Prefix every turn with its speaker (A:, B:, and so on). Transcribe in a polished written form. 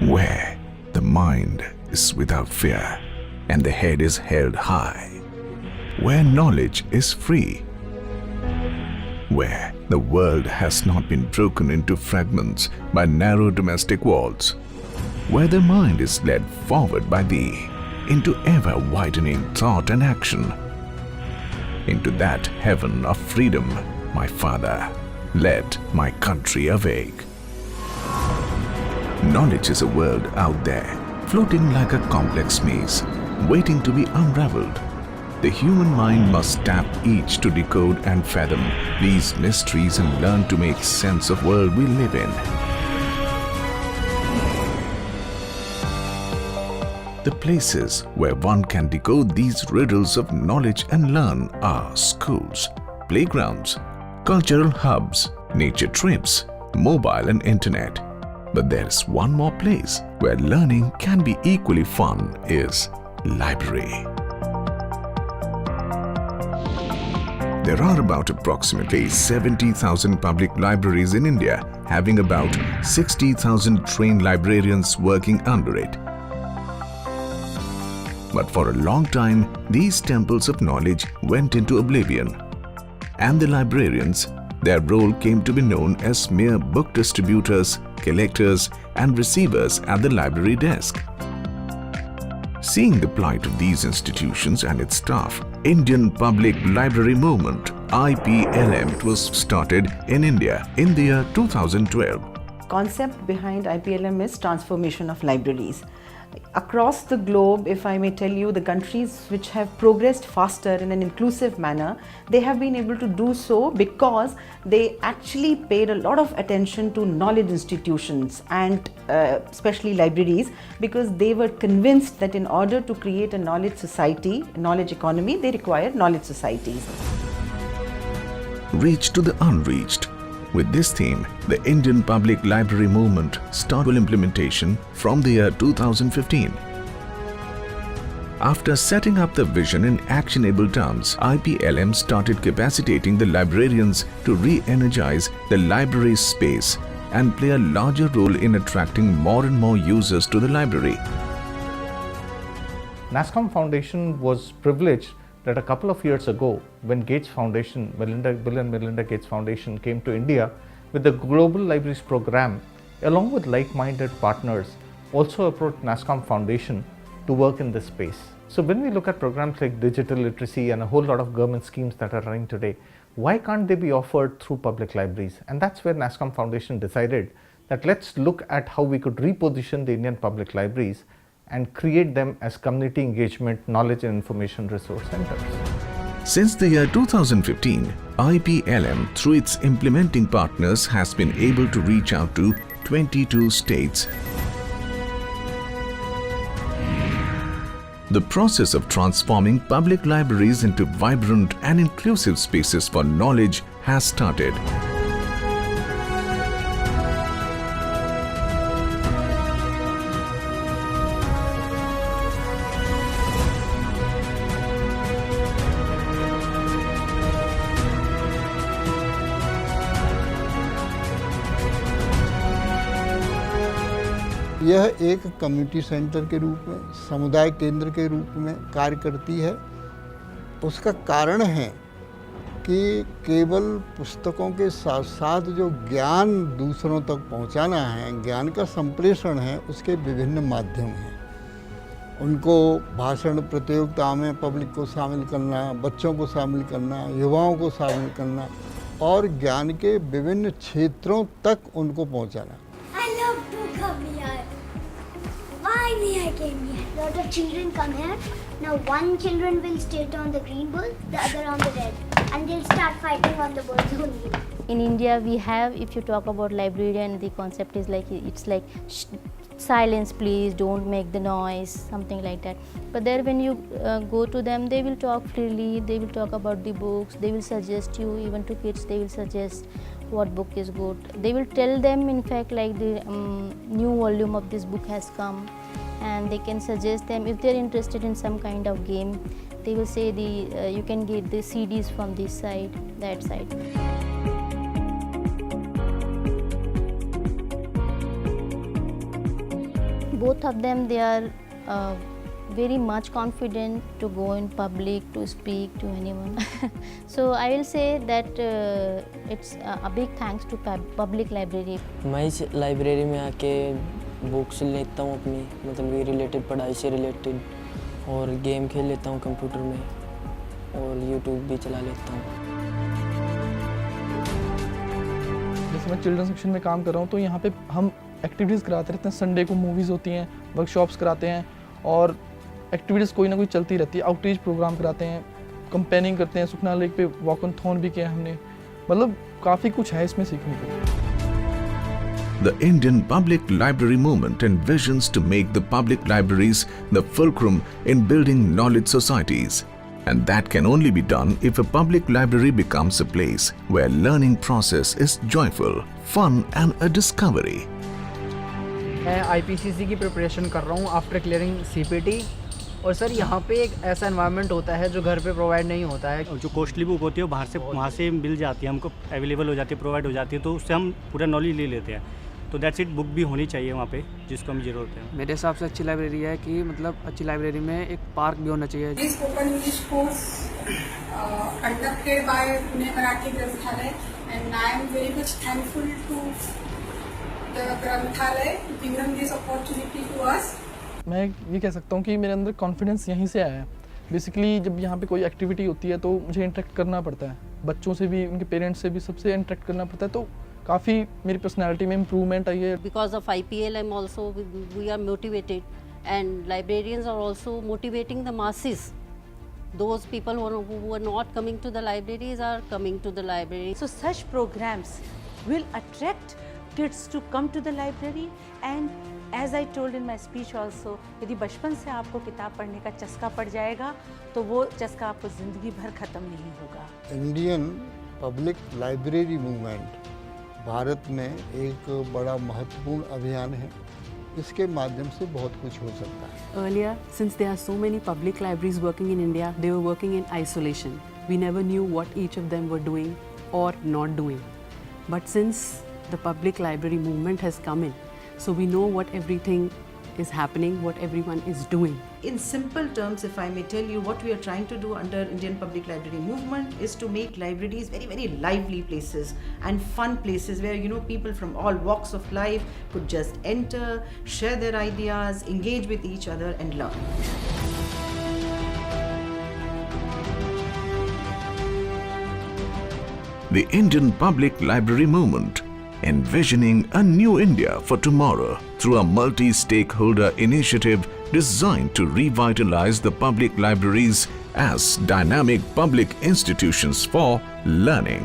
A: where the mind is without fear and the head is held high, where knowledge is free, where the world has not been broken into fragments by narrow domestic walls, where the mind is led forward by thee into ever-widening thought and action. Into that heaven of freedom, my Father, let my country awake. Knowledge is a world out there, floating like a complex maze, waiting to be unraveled. The human mind must tap each to decode and fathom these mysteries and learn to make sense of the world we live in. The places where one can decode these riddles of knowledge and learn are schools, playgrounds, cultural hubs, nature trips, mobile and internet. But there is one more place where learning can be equally fun is library. There are about approximately 70,000 public libraries in India, having about 60,000 trained librarians working under it. But for a long time, these temples of knowledge went into oblivion, and the librarians, their role came to be known as mere book distributors, collectors, and receivers at the library desk. Seeing the plight of these institutions and its staff, Indian Public Library Movement (IPLM) was started in India in the year 2012.
B: Concept behind IPLM is transformation of libraries. Across the globe, if I may tell you, the countries which have progressed faster in an inclusive manner, they have been able to do so because they actually paid a lot of attention to knowledge institutions and especially libraries, because they were convinced that in order to create a knowledge society, knowledge economy, they require knowledge societies.
A: Reach to the unreached. With this theme, the Indian Public Library Movement started implementation from the year 2015. After setting up the vision in actionable terms, IPLM started capacitating the librarians to re-energize the library space and play a larger role in attracting more and more users to the library.
C: NASSCOM Foundation was privileged that a couple of years ago, when Gates Foundation, Bill and Melinda Gates Foundation came to India with the Global Libraries Program, along with like-minded partners, also approached NASSCOM Foundation to work in this space. So when we look at programs like digital literacy and a whole lot of government schemes that are running today, why can't they be offered through public libraries? And that's where NASSCOM Foundation decided that let's look at how we could reposition the Indian public libraries and create them as community engagement, knowledge and information resource centers.
A: Since the year 2015, IPLM, through its implementing partners, has been able to reach out to 22 states. The process of transforming public libraries into vibrant and inclusive spaces for knowledge has started.
D: यह एक community centre के रूप में, समुदाय केंद्र के रूप में कार्य करती है। उसका कारण है कि केवल पुस्तकों के साथ साथ जो ज्ञान दूसरों तक पहुंचाना है, ज्ञान का संप्रेषण है, उसके विभिन्न माध्यम हैं। उनको भाषण प्रतियोगिता में पब्लिक को शामिल करना, बच्चों को शामिल करना, युवाओं को शामिल करना और ज्ञान के विभिन्न क्षेत्रों तक उनको पहुंचाना।
E: I came here. A lot of children come here. Now one children will sit on the green bull, the other on the red, and they'll start fighting on the bulls only.
F: In India, we have, if you talk about librarian, the concept is like, it's like silence please, don't make the noise, something like that. But there when you go to them, they will talk freely, they will talk about the books, they will suggest you, even to kids they will suggest what book is good. They will tell them in fact like the new volume of this book has come, and they can suggest them if they are interested in some kind of game. They will say the you can get the CDs from this side, that side. both of them, they are very much confident to go in public, to speak to anyone. So I will say that it's a big thanks to public library.
G: मैं इस library में आके books लेता हूँ अपनी, मतलब ये related, पढ़ाई से रिलेटेड, और गेम खेल लेता हूँ कंप्यूटर में, और यूट्यूब भी चला लेता हूँ।
H: जैसे मैं चिल्ड्रन सेक्शन में काम कर रहा हूँ, तो यहाँ पे हम एक्टिविटीज़ कराते रहते हैं। संडे को मूवीज़ होती हैं, वर्कशॉप्स कराते हैं, और एक्टिविटीज़ कोई ना कोई चलती रहती है। आउटरीच प्रोग्राम कराते हैं, कंपेनिंग करते हैं, सुखना लेक पे वॉकन-थॉन भी किया हमने। मतलब काफ़ी कुछ है इसमें सीखने को।
A: The Indian Public Library Movement envisions to make the public libraries the fulcrum in building knowledge societies. And that can only be done if a public library becomes a place where learning process is joyful, fun and a discovery.
I: मैं IPCC की preparation कर रहा हूँ after clearing CPT, और sir यहाँ पे एक ऐसा एनवायरनमेंट होता है जो घर पे प्रोवाइड नहीं होता है।
J: जो कॉस्टली बुक होती है वो बाहर से वहाँ से मिल जाती है, हमको अवेलेबल हो जाती है, प्रोवाइड हो जाती है, तो उससे हम पूरा नॉलेज ले लेते हैं। तो दैट्स इट, बुक भी होनी चाहिए वहाँ पे जिसको हमें ज़रूरत है।
K: मेरे हिसाब से अच्छी लाइब्रेरी है कि मतलब अच्छी लाइब्रेरी में एक पार्क भी होना चाहिए।
L: Spoken English course conducted by Pune Marathi Granthalaya, and I am very much thankful to the Granthalaya giving this opportunity to us.
H: मैं ये कह सकता हूँ कि मेरे अंदर कॉन्फिडेंस यहीं से आया है। बेसिकली जब यहाँ पे कोई एक्टिविटी होती है तो मुझे इंटरेक्ट करना पड़ता है, बच्चों से भी, उनके पेरेंट्स से भी, सबसे इंटरेक्ट करना पड़ता है, तो काफ़ी मेरी पर्सनैलिटी में इम्प्रूवमेंट आई है।
M: Because of IPLM also we are motivated, and librarians are also motivating the masses. Those people who are not coming to the libraries are coming to the library.
N: So such programs will attract kids to come to the library, and as I told in my speech also, यदि बचपन से आपको किताब पढ़ने का चस्का पड़ जाएगा तो वो चस्का आपको ज़िंदगी भर ख़त्म नहीं होगा।
D: Indian public library movement Bharat में एक बड़ा महत्वपूर्ण अभियान है। इसके माध्यम से बहुत कुछ हो सकता है।
O: Earlier, since there are so many public libraries working in India, they were working in isolation. We never knew what each of them were doing or not doing. But since the public library movement has come in, so we know what everything is happening, what everyone is doing.
B: In simple terms, if I may tell you, what we are trying to do under Indian Public Library Movement is to make libraries very, very lively places and fun places where, you know, people from all walks of life could just enter, share their ideas, engage with each other and learn.
A: The Indian Public Library Movement, envisioning a new India for tomorrow through a multi-stakeholder initiative designed to revitalize the public libraries as dynamic public institutions for learning.